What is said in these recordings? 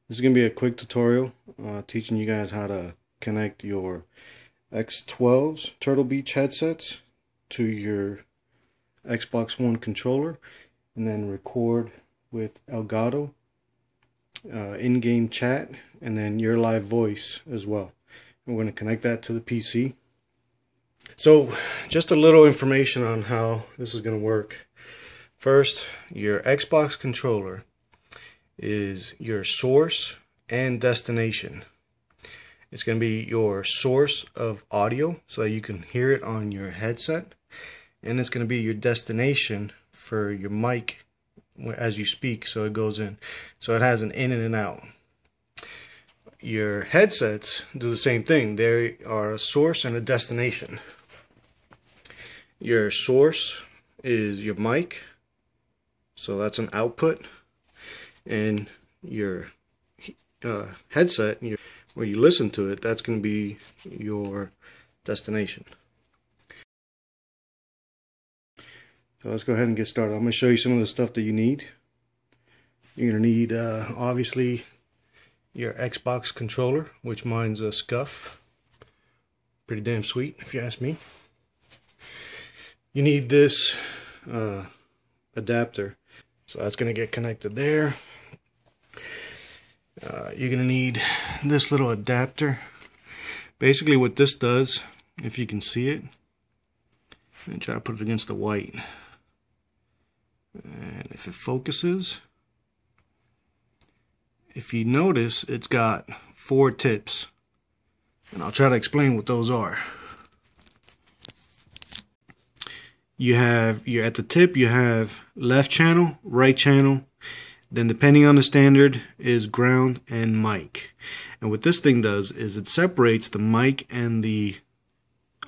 This is going to be a quick tutorial teaching you guys how to connect your X12's Turtle Beach headsets to your Xbox One controller and then record with ElGato, in-game chat, and then your live voice as well. And we're going to connect that to the PC. So just a little information on how this is going to work. First, your Xbox controller is your source and destination. It's going to be your source of audio so that you can hear it on your headset, and it's going to be your destination for your mic as you speak, so it goes in. So it has an in and an out. Your headsets do the same thing. They are a source and a destination. Your source is your mic, so that's an output, and your headset, where you listen to it, that's going to be your destination. So let's go ahead and get started. I'm going to show you some of the stuff that you need. You're going to need obviously your Xbox controller, which mine's a Scuff. Pretty damn sweet if you ask me. You need this adapter, so that's going to get connected there. You're going to need this little adapter. Basically what this does, if you can see it, and try to put it against the white, and if it focuses, if you notice, it's got 4 tips, and I'll try to explain what those are. You have, at the tip, you have left channel, right channel, then depending on the standard is ground and mic. And what this thing does is it separates the mic and the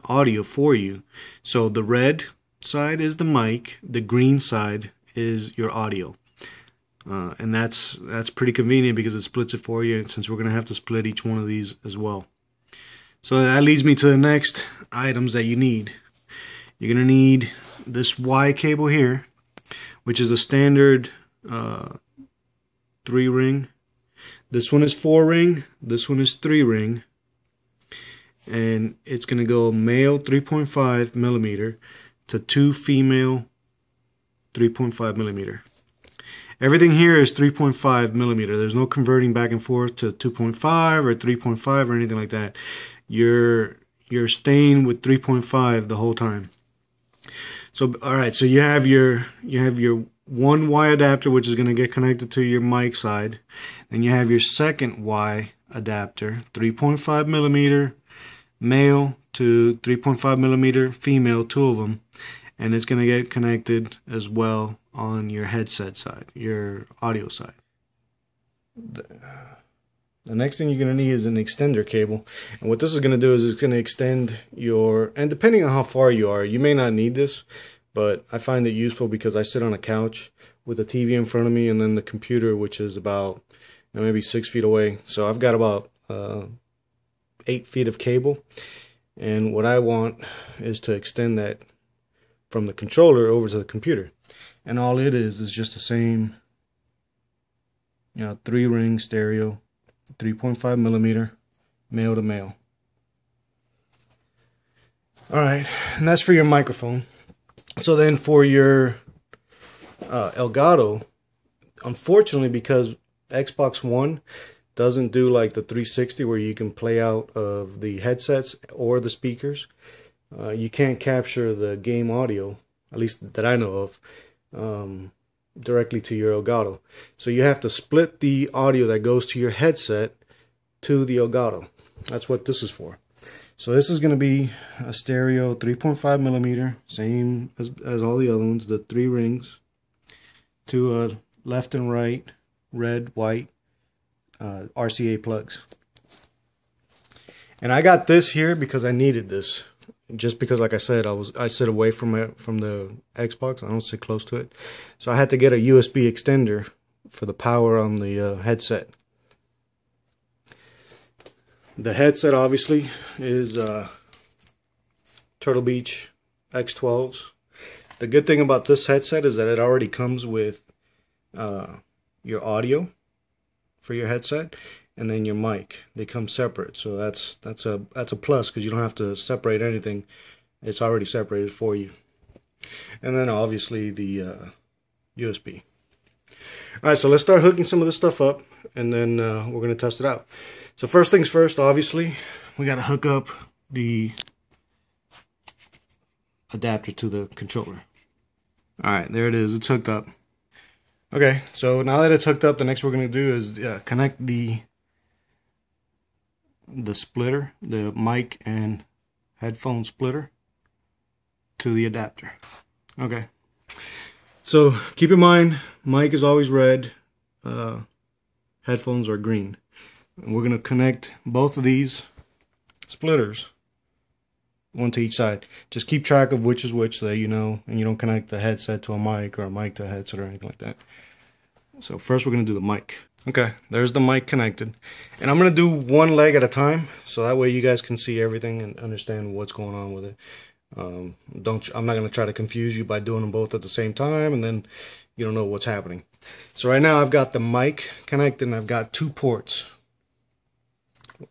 audio for you. So the red side is the mic, the green side is your audio. And that's pretty convenient because it splits it for you, since we're going to have to split each one of these as well. So that leads me to the next items that you need. You're going to need this Y cable here, which is a standard 3-ring. This one is 4-ring, this one is 3-ring, and it's going to go male 3.5 millimeter to 2 female 3.5 millimeter. Everything here is 3.5 millimeter. There's no converting back and forth to 2.5 or 3.5 or anything like that. You're staying with 3.5 the whole time. So alright, so you have your one Y adapter, which is going to get connected to your mic side. Then you have your second Y adapter, 3.5 millimeter male to 3.5 millimeter female, 2 of them, and it's going to get connected as well on your headset side, your audio side. The next thing you're going to need is an extender cable, and what this is going to do is it's going to extend your, and depending on how far you are, you may not need this, but I find it useful because I sit on a couch with a TV in front of me and then the computer, which is about maybe 6 feet away. So I've got about 8 feet of cable, and what I want is to extend that from the controller over to the computer. And all it is just the same, 3-ring stereo, 3.5 millimeter, male to male. Alright, and that's for your microphone. So then for your ElGato, unfortunately, because Xbox One doesn't do like the 360 where you can play out of the headsets or the speakers, you can't capture the game audio, at least that I know of, directly to your ElGato. So you have to split the audio that goes to your headset to the ElGato. That's what this is for. So this is going to be a stereo 3.5 millimeter, same as all the other ones, the 3 rings, to a left and right, red, white, RCA plugs. And I got this here because I needed this. Just because, like I said, I sit away from the Xbox. I don't sit close to it. So I had to get a USB extender for the power on the headset. The headset obviously is Turtle Beach X12s. The good thing about this headset is that it already comes with your audio for your headset, and then your mic. They come separate, so that's a plus because you don't have to separate anything. It's already separated for you. And then obviously the USB. Alright, so let's start hooking some of this stuff up, and then we're going to test it out. So first things first, obviously, we got to hook up the adapter to the controller. Alright, there it is. It's hooked up. Okay, so now that it's hooked up, the next we're going to do is connect the splitter, the mic and headphone splitter, to the adapter. Okay, so keep in mind, mic is always red, headphones are green. And we're going to connect both of these splitters, one to each side. Just keep track of which is which so that you know, and you don't connect the headset to a mic or a mic to a headset or anything like that. So first we're going to do the mic. Okay, there's the mic connected. And I'm going to do one leg at a time, so that way you guys can see everything and understand what's going on with it. I'm not going to try to confuse you by doing them both at the same time, and then you don't know what's happening. So right now I've got the mic connected, and I've got 2 ports.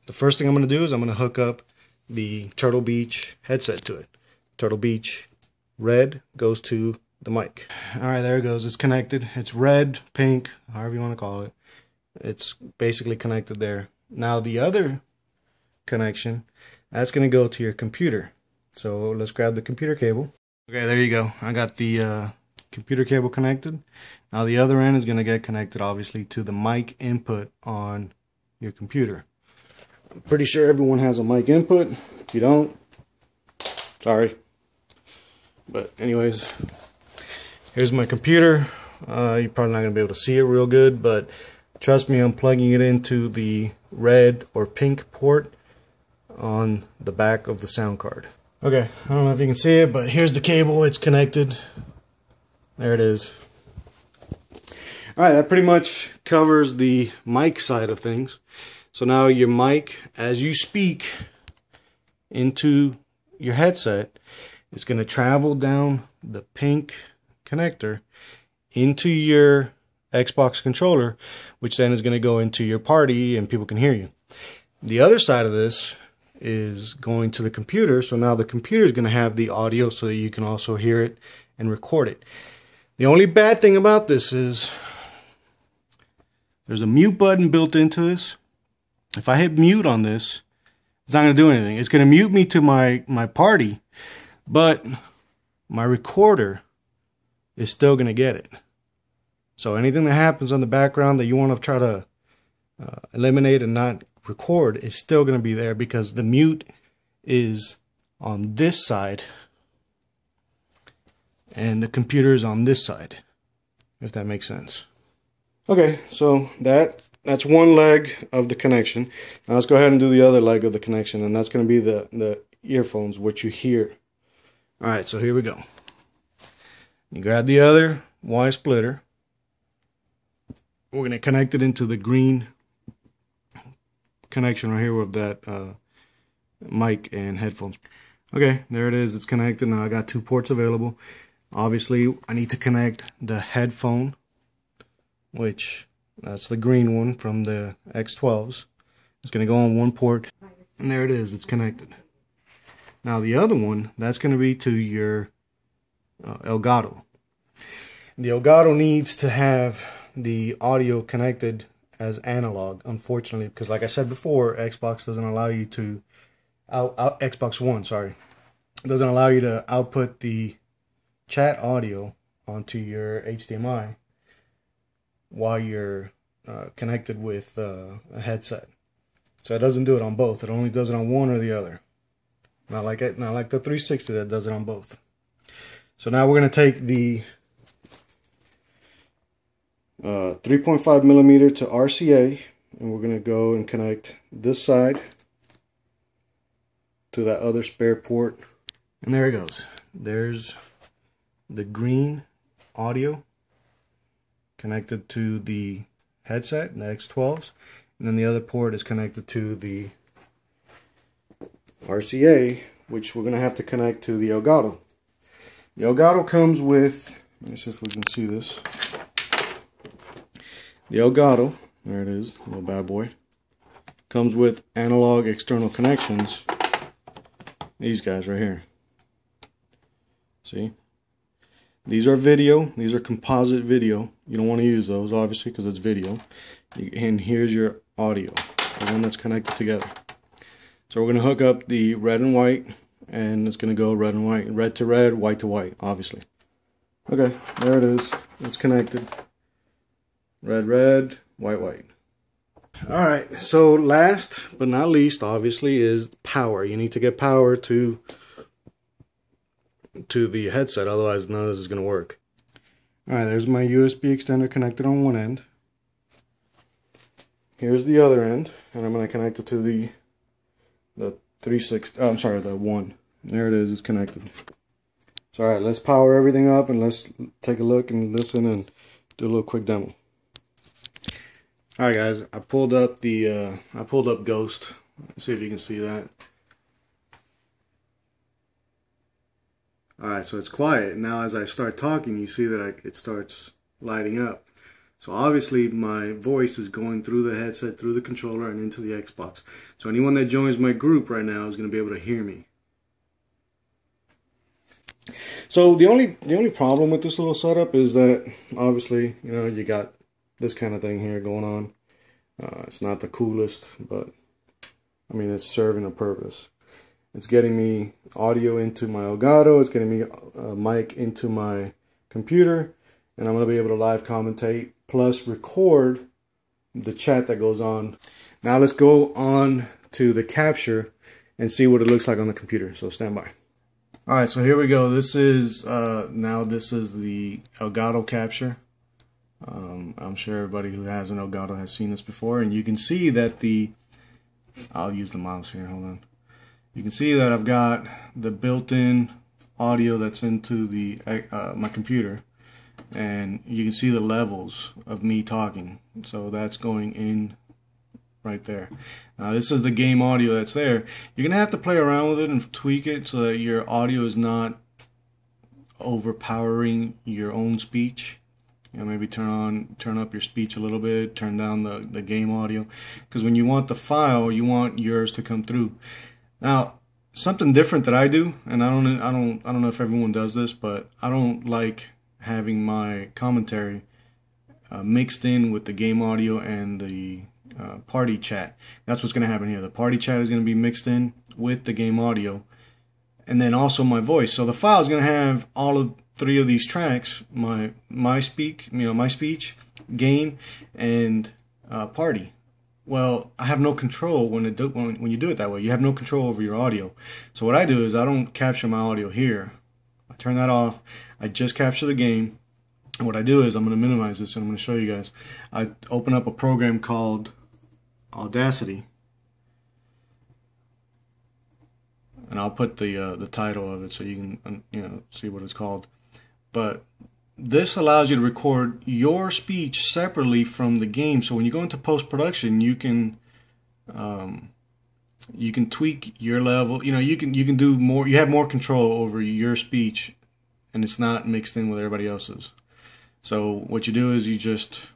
The first thing I'm going to do is I'm going to hook up the Turtle Beach headset to it. Turtle Beach red goes to the mic. Alright, there it goes. It's connected. It's red, pink, however you want to call it. It's basically connected there. Now the other connection, that's going to go to your computer. So let's grab the computer cable. Okay, there you go. I got the computer cable connected. Now the other end is going to get connected obviously to the mic input on your computer. I'm pretty sure everyone has a mic input. If you don't, sorry. But anyways, here's my computer. You're probably not going to be able to see it real good, but trust me, I'm plugging it into the red or pink port on the back of the sound card. Okay, I don't know if you can see it, but here's the cable. It's connected. There it is. Alright, that pretty much covers the mic side of things. So now your mic, as you speak into your headset, is going to travel down the pink connector into your Xbox controller, which then is going to go into your party and people can hear you. The other side of this is going to the computer, so now the computer is going to have the audio so that you can also hear it and record it. The only bad thing about this is there's a mute button built into this. If I hit mute on this, it's not going to do anything. It's going to mute me to my party, but my recorder is still going to get it. So anything that happens on the background that you want to try to eliminate and not record is still going to be there because the mute is on this side and the computer is on this side, if that makes sense. Okay, so that's one leg of the connection. Now let's go ahead and do the other leg of the connection, and that's going to be the earphones, what you hear. Alright, so here we go. You grab the other Y splitter. We're going to connect it into the green connection right here with that mic and headphones. Okay, there it is. It's connected. Now I got 2 ports available. Obviously, I need to connect the headphone, which that's the green one from the X12s. It's going to go on one port, and there it is. It's connected. Now the other one, that's going to be to your ElGato. The ElGato needs to have the audio connected as analog, unfortunately, because like I said before, Xbox doesn't allow you to Xbox One, sorry, doesn't allow you to output the chat audio onto your HDMI while you're connected with a headset. So it doesn't do it on both. It only does it on one or the other. Not like the 360 that does it on both. So now we're going to take the 3.5mm to RCA, and we're going to go and connect this side to that other spare port. And there it goes. There's the green audio connected to the headset, the X12s, and then the other port is connected to the RCA, which we're going to have to connect to the ElGato. The ElGato comes with, let me see if we can see this. The ElGato There it is, little bad boy. Comes with analog external connections. These guys right here. See? These are video. These are composite video. You don't want to use those, obviously, because it's video. And here's your audio, the one that's connected together. So we're going to hook up the red and white, and it's going to go red and white, red to red, white to white, obviously. Okay, there it is. It's connected. Red, red, white, white. Alright, so last but not least, obviously, is power. You need to get power to the headset, otherwise none of this is going to work. Alright, there's my USB extender connected on one end. Here's the other end, and I'm going to connect it to the 360, I'm sorry, the 1. There it is, it's connected. So alright, let's power everything up and let's take a look and listen and do a little quick demo. Alright guys, I pulled up Ghost. Let's see if you can see that. Alright, so it's quiet. Now as I start talking, you see that it starts lighting up. So obviously my voice is going through the headset, through the controller, and into the Xbox. So anyone that joins my group right now is going to be able to hear me. So the only problem with this little setup is that obviously, you know, you got this kind of thing here going on. It's not the coolest, but I mean, it's serving a purpose. It's getting me audio into my ElGato. It's getting me a mic into my computer, and I'm going to be able to live commentate plus record the chat that goes on. Now let's go on to the capture and see what it looks like on the computer. So stand by. All right, so here we go. This is now this is the ElGato capture. I'm sure everybody who has an ElGato has seen this before, and you can see that I'll use the mouse here, hold on. You can see that I've got the built-in audio that's into the my computer, and you can see the levels of me talking. So that's going in right there. Now this is the game audio that's there. You're gonna have to play around with it and tweak it so that your audio is not overpowering your own speech. You know, maybe turn up your speech a little bit, turn down the game audio, because when you want the file, you want yours to come through. Now, something different that I do, and I don't know if everyone does this, but I don't like having my commentary mixed in with the game audio and the party chat. That's what's going to happen here. The party chat is going to be mixed in with the game audio, and then also my voice. So the file is going to have all of 3 of these tracks: my speech, game, and party. Well, I have no control when you do it that way. You have no control over your audio. So what I do is I don't capture my audio here. I turn that off. I just capture the game. And what I do is I'm going to minimize this and I'm going to show you guys. I open up a program called Audacity, and I'll put the title of it so you can see what it's called. But this allows you to record your speech separately from the game. So when you go into post-production, you can tweak your level. You know, you can do more. You have more control over your speech, and it's not mixed in with everybody else's. So what you do is you just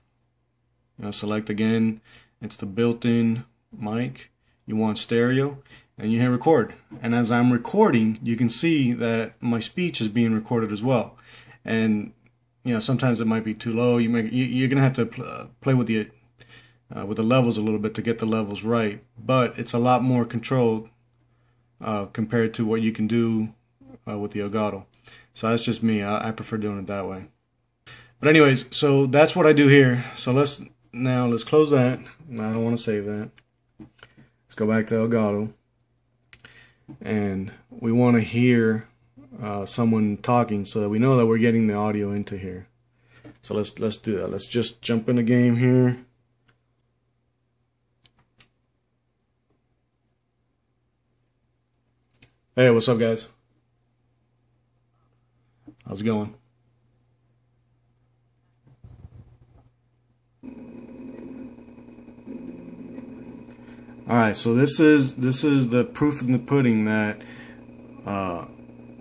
select again. It's the built-in mic. You want stereo, and you hit record. And as I'm recording, you can see that my speech is being recorded as well. And sometimes it might be too low. You're gonna have to play with the levels a little bit to get the levels right. But it's a lot more controlled compared to what you can do with the ElGato. So that's just me. I prefer doing it that way. But anyways, so that's what I do here. So let's close that. I don't want to save that. Let's go back to ElGato, and we want to hear someone talking so that we know that we're getting the audio into here. So let's do that. Let's just jump in the game here. Hey, what's up, guys? How's it going? Alright, so this is the proof in the pudding that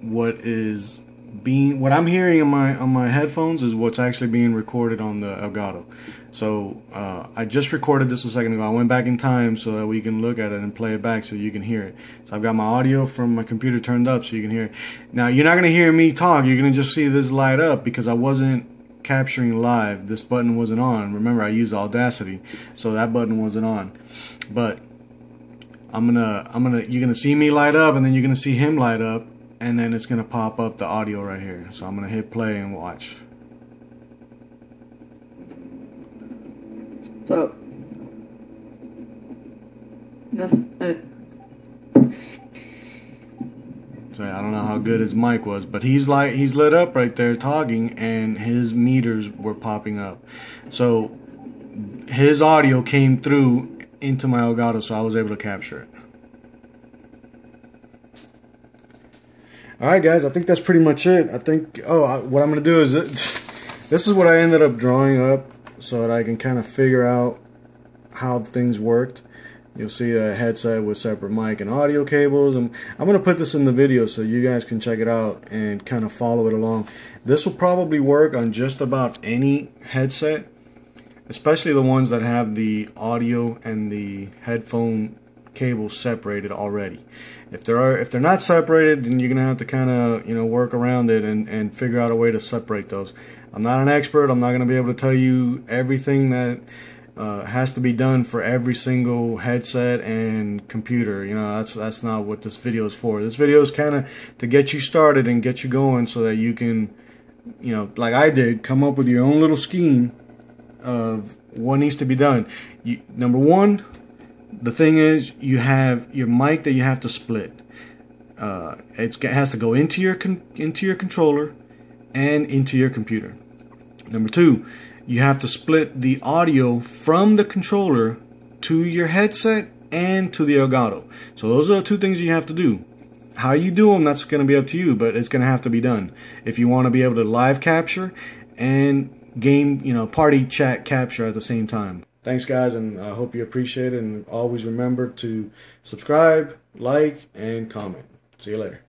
what is what I'm hearing on my headphones is what's actually being recorded on the ElGato. So I just recorded this a second ago. I went back in time so that we can look at it and play it back so you can hear it. So I've got my audio from my computer turned up so you can hear it. Now you're not going to hear me talk. You're going to just see this light up because I wasn't capturing live. This button wasn't on. Remember, I used Audacity, so that button wasn't on. But you're gonna see me light up, and then you're gonna see him light up, and then it's gonna pop up the audio right here. So I'm gonna hit play and watch. So, Sorry, I don't know how good his mic was, but he's lit up right there talking, and his meters were popping up. So his audio came through into my ElGato, so I was able to capture it. Alright guys, I think that's pretty much it. I think, what I'm going to do is, this is what I ended up drawing up so that I can kind of figure out how things worked. You'll see a headset with separate mic and audio cables. I'm going to put this in the video so you guys can check it out and kind of follow it along. This will probably work on just about any headset, especially the ones that have the audio and the headphone cables separated already. If they're not separated, then you're gonna have to kind of work around it and figure out a way to separate those. I'm not an expert. I'm not gonna be able to tell you everything that has to be done for every single headset and computer. That's not what this video is for. This video is kind of to get you started and get you going so that you can, like I did, come up with your own little scheme of what needs to be done. Number one, the thing is, you have your mic that you have to split. It has to go into your controller and into your computer. Number two, you have to split the audio from the controller to your headset and to the ElGato. So those are the two things you have to do. How you do them, that's going to be up to you, but it's going to have to be done if you want to be able to live capture and game, party chat capture at the same time. Thanks guys, and I hope you appreciate it, and always remember to subscribe, like, and comment. See you later.